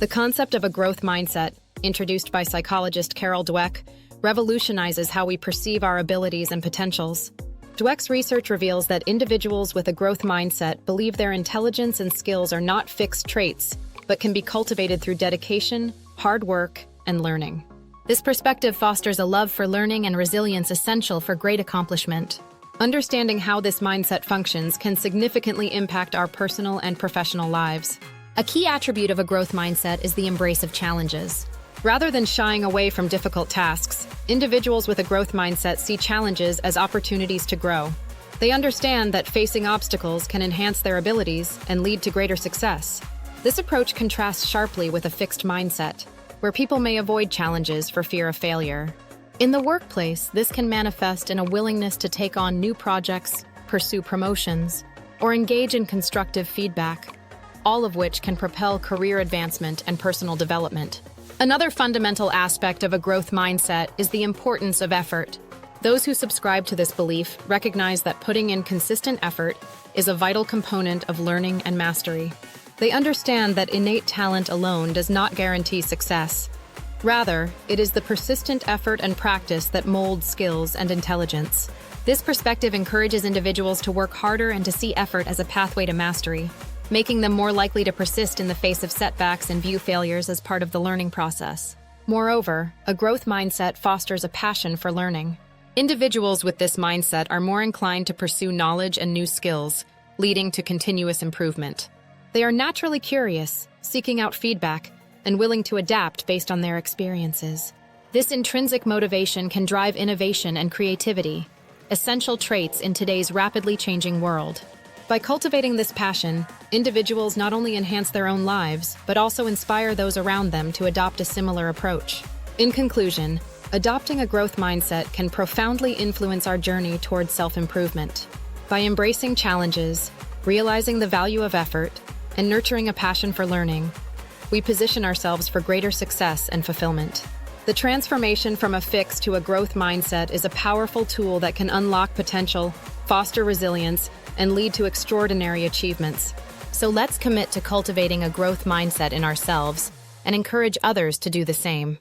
The concept of a growth mindset, introduced by psychologist Carol Dweck, revolutionizes how we perceive our abilities and potentials. Dweck's research reveals that individuals with a growth mindset believe their intelligence and skills are not fixed traits, but can be cultivated through dedication, hard work, and learning. This perspective fosters a love for learning and resilience essential for great accomplishment. Understanding how this mindset functions can significantly impact our personal and professional lives. A key attribute of a growth mindset is the embrace of challenges. Rather than shying away from difficult tasks, individuals with a growth mindset see challenges as opportunities to grow. They understand that facing obstacles can enhance their abilities and lead to greater success. This approach contrasts sharply with a fixed mindset, where people may avoid challenges for fear of failure. In the workplace, this can manifest in a willingness to take on new projects, pursue promotions, or engage in constructive feedback, all of which can propel career advancement and personal development. Another fundamental aspect of a growth mindset is the importance of effort. Those who subscribe to this belief recognize that putting in consistent effort is a vital component of learning and mastery. They understand that innate talent alone does not guarantee success. Rather, it is the persistent effort and practice that molds skills and intelligence. This perspective encourages individuals to work harder and to see effort as a pathway to mastery, making them more likely to persist in the face of setbacks and view failures as part of the learning process. Moreover, a growth mindset fosters a passion for learning. Individuals with this mindset are more inclined to pursue knowledge and new skills, leading to continuous improvement. They are naturally curious, seeking out feedback, and willing to adapt based on their experiences. This intrinsic motivation can drive innovation and creativity, essential traits in today's rapidly changing world. By cultivating this passion, individuals not only enhance their own lives, but also inspire those around them to adopt a similar approach. In conclusion, adopting a growth mindset can profoundly influence our journey towards self-improvement. By embracing challenges, realizing the value of effort, and nurturing a passion for learning, we position ourselves for greater success and fulfillment. The transformation from a fixed to a growth mindset is a powerful tool that can unlock potential, foster resilience, and lead to extraordinary achievements. So let's commit to cultivating a growth mindset in ourselves and encourage others to do the same.